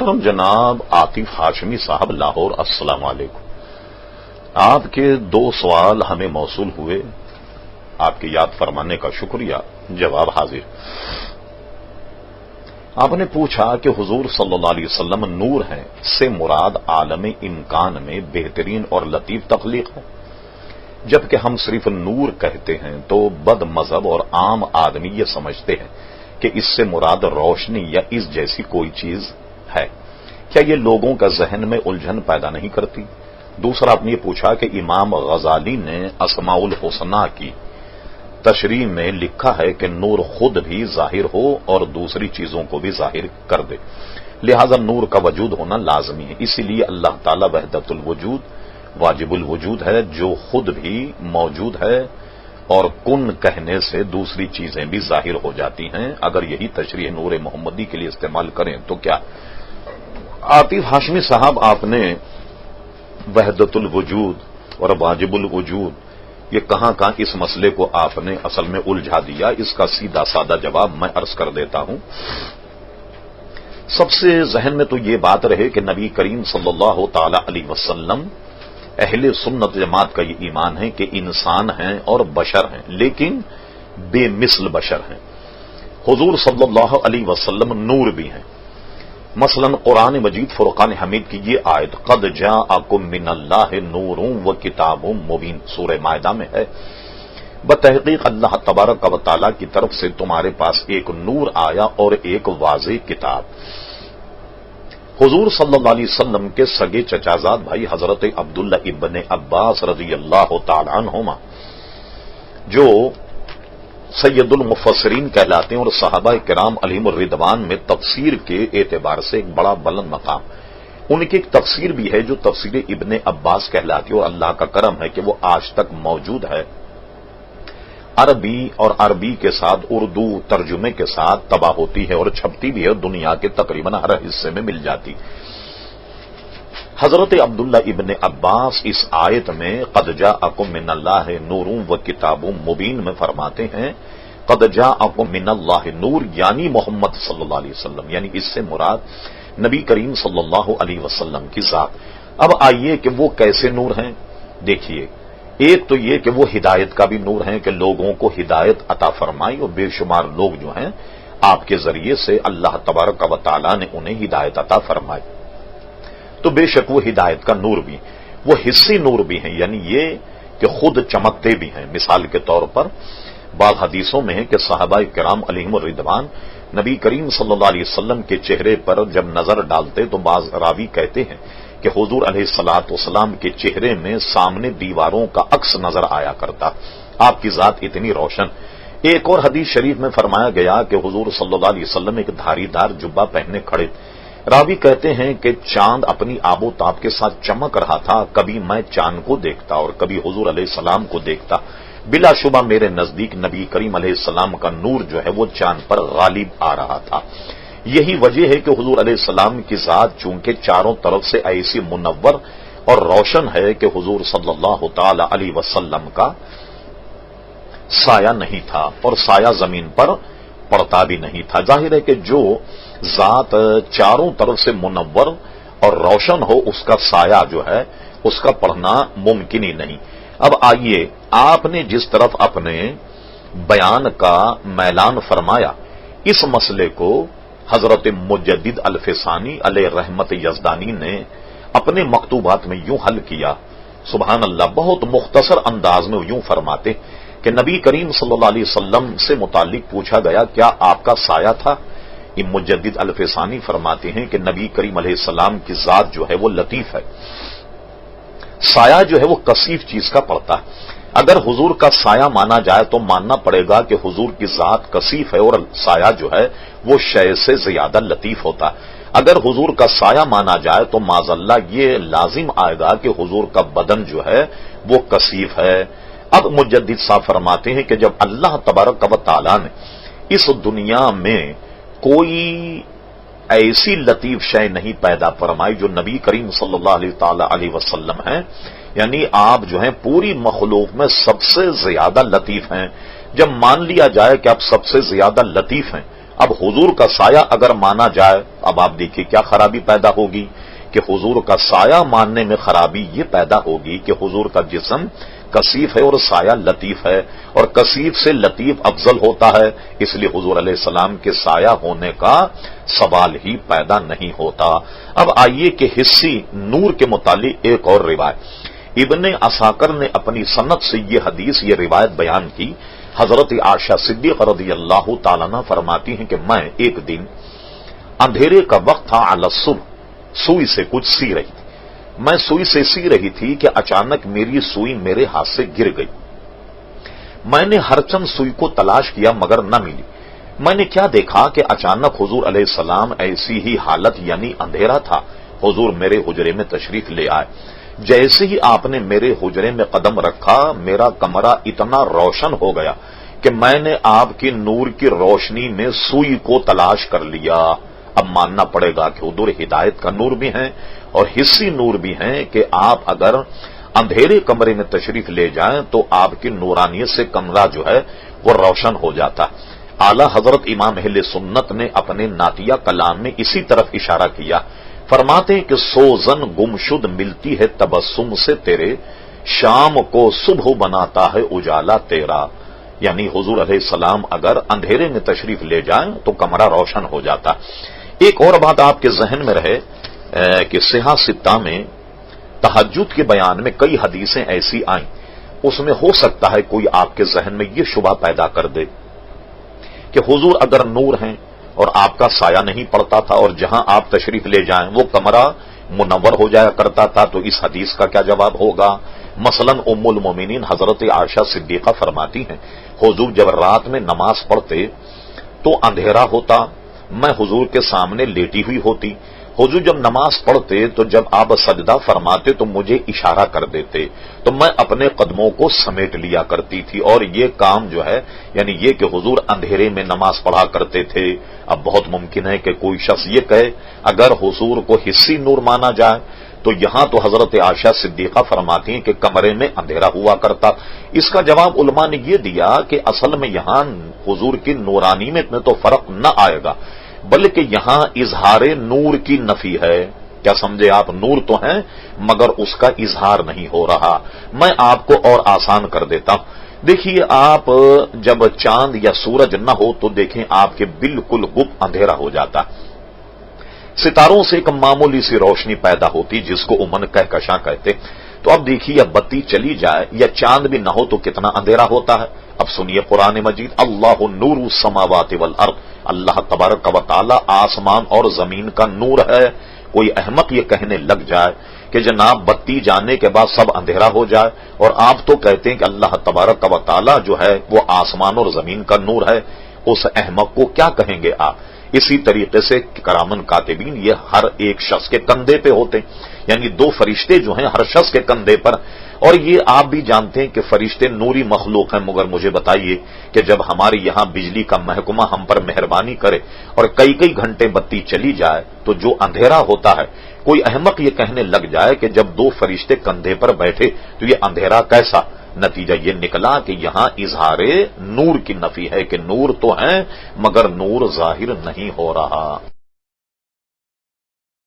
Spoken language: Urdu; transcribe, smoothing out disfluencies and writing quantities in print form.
محترم جناب عاطف ہاشمی صاحب لاہور، السلام علیکم۔ آپ کے 2 سوال ہمیں موصول ہوئے، آپ کی یاد فرمانے کا شکریہ، جواب حاضر۔ آپ نے پوچھا کہ حضور صلی اللہ علیہ وسلم نور ہیں سے مراد عالم امکان میں بہترین اور لطیف تخلیق ہے، جبکہ ہم صرف نور کہتے ہیں تو بد مذہب اور عام آدمی یہ سمجھتے ہیں کہ اس سے مراد روشنی یا اس جیسی کوئی چیز ہے۔ کیا یہ لوگوں کا ذہن میں الجھن پیدا نہیں کرتی؟ دوسرا آپ نے یہ پوچھا کہ امام غزالی نے اسماء الحسنی کی تشریح میں لکھا ہے کہ نور خود بھی ظاہر ہو اور دوسری چیزوں کو بھی ظاہر کر دے، لہذا نور کا وجود ہونا لازمی ہے۔ اسی لیے اللہ تعالی وحدت الوجود واجب الوجود ہے، جو خود بھی موجود ہے اور کن کہنے سے دوسری چیزیں بھی ظاہر ہو جاتی ہیں۔ اگر یہی تشریح نور محمدی کے لیے استعمال کریں تو کیا؟ عاطف ہاشمی صاحب، آپ نے وحدت الوجود اور واجب الوجود یہ کہاں اس مسئلے کو آپ نے اصل میں الجھا دیا؟ اس کا سیدھا سادہ جواب میں عرض کر دیتا ہوں۔ سب سے ذہن میں تو یہ بات رہے کہ نبی کریم صلی اللہ تعالی علیہ وسلم اہل سنت جماعت کا یہ ایمان ہے کہ انسان ہیں اور بشر ہیں، لیکن بے مثل بشر ہیں۔ حضور صلی اللہ علیہ وسلم نور بھی ہیں۔ مثلا قرآن مجید فرقان حمید کی یہ آیت قد جاءکم من اللہ نور و کتاب مبین سورہ مائدہ میں ہے، بتحقیق اللہ تبارک و تعالی کی طرف سے تمہارے پاس ایک نور آیا اور ایک واضح کتاب۔ حضور صلی اللہ علیہ وسلم کے سگے چچازاد بھائی حضرت عبداللہ ابن عباس رضی اللہ تعالی عنہما، جو سید المفسرین کہلاتے ہیں اور صحابہ کرام علیہم الرضوان میں تفسیر کے اعتبار سے ایک بڑا بلند مقام، ان کی ایک تفسیر بھی ہے جو تفسیر ابن عباس کہلاتی ہے، اور اللہ کا کرم ہے کہ وہ آج تک موجود ہے، عربی اور عربی کے ساتھ اردو ترجمے کے ساتھ طبع ہوتی ہے اور چھپتی بھی ہے، دنیا کے تقریباً ہر حصے میں مل جاتی۔ حضرت عبداللہ ابن عباس اس آیت میں قد جاءکم من اللہ نور و کتاب مبین میں فرماتے ہیں قد جاءکم من اللہ نور، یعنی محمد صلی اللہ علیہ وسلم، یعنی اس سے مراد نبی کریم صلی اللہ علیہ وسلم کی ذات۔ اب آئیے کہ وہ کیسے نور ہیں۔ دیکھیے، ایک تو یہ کہ وہ ہدایت کا بھی نور ہیں کہ لوگوں کو ہدایت عطا فرمائی، اور بے شمار لوگ جو ہیں آپ کے ذریعے سے اللہ تبارک و تعالی نے انہیں ہدایت عطا فرمائی، تو بے شک وہ ہدایت کا نور بھی، وہ حصی نور بھی ہیں، یعنی یہ کہ خود چمکتے بھی ہیں۔ مثال کے طور پر بعض حدیثوں میں ہے کہ صحابہ کرام علیہم الرضوان نبی کریم صلی اللہ علیہ وسلم کے چہرے پر جب نظر ڈالتے تو بعض راوی کہتے ہیں کہ حضور علیہ الصلوۃ والسلام کے چہرے میں سامنے دیواروں کا عکس نظر آیا کرتا، آپ کی ذات اتنی روشن۔ ایک اور حدیث شریف میں فرمایا گیا کہ حضور صلی اللہ علیہ وسلم ایک دھاری دار جبہ پہنے کھڑے، راوی کہتے ہیں کہ چاند اپنی آب و تاب کے ساتھ چمک رہا تھا، کبھی میں چاند کو دیکھتا اور کبھی حضور علیہ السلام کو دیکھتا، بلا شبہ میرے نزدیک نبی کریم علیہ السلام کا نور جو ہے وہ چاند پر غالب آ رہا تھا۔ یہی وجہ ہے کہ حضور علیہ السلام کی ذات چونکہ چاروں طرف سے ایسی منور اور روشن ہے کہ حضور صلی اللہ تعالی علیہ وسلم کا سایہ نہیں تھا اور سایہ زمین پر پڑتا بھی نہیں تھا۔ ظاہر ہے کہ جو ذات چاروں طرف سے منور اور روشن ہو، اس کا سایہ جو ہے اس کا پڑھنا ممکن ہی نہیں۔ اب آئیے، آپ نے جس طرف اپنے بیان کا میلان فرمایا، اس مسئلے کو حضرت مجدد الفسانی علیہ رحمت یزدانی نے اپنے مکتوبات میں یوں حل کیا، سبحان اللہ، بہت مختصر انداز میں یوں فرماتے کہ نبی کریم صلی اللہ علیہ وسلم سے متعلق پوچھا گیا کیا آپ کا سایہ تھا؟ یہ مجدد الفسانی فرماتے ہیں کہ نبی کریم علیہ السلام کی ذات جو ہے وہ لطیف ہے، سایہ جو ہے وہ کثیف چیز کا پڑتا ہے۔ اگر حضور کا سایہ مانا جائے تو ماننا پڑے گا کہ حضور کی ذات کثیف ہے اور سایہ جو ہے وہ شے سے زیادہ لطیف ہوتا ہے۔ اگر حضور کا سایہ مانا جائے تو معاذ اللہ یہ لازم آئے گا کہ حضور کا بدن جو ہے وہ کثیف ہے۔ اب مجدد صاحب فرماتے ہیں کہ جب اللہ تبارک و تعالی نے اس دنیا میں کوئی ایسی لطیف شے نہیں پیدا فرمائی جو نبی کریم صلی اللہ علیہ تعالی علیہ وسلم ہیں، یعنی آپ جو ہیں پوری مخلوق میں سب سے زیادہ لطیف ہیں۔ جب مان لیا جائے کہ آپ سب سے زیادہ لطیف ہیں اب حضور کا سایہ اگر مانا جائے، اب آپ دیکھیے کیا خرابی پیدا ہوگی کہ حضور کا سایہ ماننے میں خرابی یہ پیدا ہوگی کہ حضور کا جسم کثیف ہے اور سایہ لطیف ہے، اور کثیف سے لطیف افضل ہوتا ہے، اس لیے حضور علیہ السلام کے سایہ ہونے کا سوال ہی پیدا نہیں ہوتا۔ اب آئیے کہ حصی نور کے متعلق ایک اور روایت، ابن عساکر نے اپنی سند سے یہ حدیث، یہ روایت بیان کی۔ حضرت عائشہ صدیقہ رضی اللہ تعالیٰ عنہ فرماتی ہیں کہ میں ایک دن اندھیرے کا وقت تھا، علی الصبح، سوئی سے کچھ سی رہی تھی، میں سوئی سے سی رہی تھی کہ اچانک میری سوئی میرے ہاتھ سے گر گئی۔ میں نے ہر چند سوئی کو تلاش کیا مگر نہ ملی۔ میں نے کیا دیکھا کہ اچانک حضور علیہ السلام ایسی ہی حالت یعنی اندھیرا تھا، حضور میرے حجرے میں تشریف لے آئے۔ جیسے ہی آپ نے میرے حجرے میں قدم رکھا، میرا کمرہ اتنا روشن ہو گیا کہ میں نے آپ کی نور کی روشنی میں سوئی کو تلاش کر لیا۔ اب ماننا پڑے گا کہ حضور ہدایت کا نور بھی ہیں اور حصی نور بھی ہیں کہ آپ اگر اندھیرے کمرے میں تشریف لے جائیں تو آپ کی نورانیت سے کمرہ جو ہے وہ روشن ہو جاتا۔ اعلی حضرت امام اہل سنت نے اپنے نعتیہ کلام میں اسی طرف اشارہ کیا، فرماتے ہیں کہ سوزن گمشد ملتی ہے تبسم سے تیرے، شام کو صبح بناتا ہے اجالا تیرا، یعنی حضور علیہ السلام اگر اندھیرے میں تشریف لے جائیں تو کمرہ روشن ہو جاتا۔ ایک اور بات آپ کے ذہن میں رہے کہ صحاح ستہ میں تہجد کے بیان میں کئی حدیثیں ایسی آئیں، اس میں ہو سکتا ہے کوئی آپ کے ذہن میں یہ شبہ پیدا کر دے کہ حضور اگر نور ہیں اور آپ کا سایہ نہیں پڑتا تھا اور جہاں آپ تشریف لے جائیں وہ کمرہ منور ہو جایا کرتا تھا، تو اس حدیث کا کیا جواب ہوگا؟ مثلا ام المومنین حضرت عائشہ صدیقہ فرماتی ہیں، حضور جب رات میں نماز پڑھتے تو اندھیرا ہوتا، میں حضور کے سامنے لیٹی ہوئی ہوتی، حضور جب نماز پڑھتے تو جب آپ سجدہ فرماتے تو مجھے اشارہ کر دیتے تو میں اپنے قدموں کو سمیٹ لیا کرتی تھی، اور یہ کام جو ہے یعنی یہ کہ حضور اندھیرے میں نماز پڑھا کرتے تھے۔ اب بہت ممکن ہے کہ کوئی شخص یہ کہے اگر حضور کو حصی نور مانا جائے تو یہاں تو حضرت عائشہ صدیقہ فرماتی ہیں کہ کمرے میں اندھیرا ہوا کرتا۔ اس کا جواب علماء نے یہ دیا کہ اصل میں یہاں حضور کی نورانیت میں تو فرق نہ آئے گا، بلکہ یہاں اظہار نور کی نفی ہے۔ کیا سمجھے آپ؟ نور تو ہیں مگر اس کا اظہار نہیں ہو رہا۔ میں آپ کو اور آسان کر دیتا ہوں، دیکھیے آپ جب چاند یا سورج نہ ہو تو دیکھیں آپ کے بالکل گپ اندھیرا ہو جاتا، ستاروں سے ایک معمولی سی روشنی پیدا ہوتی جس کو عموماً کہکشاں کہتے۔ تو اب دیکھیے اب بتی چلی جائے یا چاند بھی نہ ہو تو کتنا اندھیرا ہوتا ہے۔ اب سنیے قرآن مجید، اللہ نور السماوات والارض، اللہ تبارک و تعالی آسمان اور زمین کا نور ہے۔ کوئی احمق یہ کہنے لگ جائے کہ جناب بتی جانے کے بعد سب اندھیرا ہو جائے، اور آپ تو کہتے ہیں کہ اللہ تبارک و تعالی جو ہے وہ آسمان اور زمین کا نور ہے، اس احمق کو کیا کہیں گے آپ؟ اسی طریقے سے کرامن کاتبین یہ ہر ایک شخص کے کندھے پہ ہوتے ہیں، یعنی دو فرشتے جو ہیں ہر شخص کے کندھے پر، اور یہ آپ بھی جانتے ہیں کہ فرشتے نوری مخلوق ہیں، مگر مجھے بتائیے کہ جب ہمارے یہاں بجلی کا محکمہ ہم پر مہربانی کرے اور کئی کئی گھنٹے بتی چلی جائے تو جو اندھیرا ہوتا ہے، کوئی احمق یہ کہنے لگ جائے کہ جب دو فرشتے کندھے پر بیٹھے تو یہ اندھیرا کیسا؟ نتیجہ یہ نکلا کہ یہاں اظہار نور کی نفی ہے کہ نور تو ہیں مگر نور ظاہر نہیں ہو رہا۔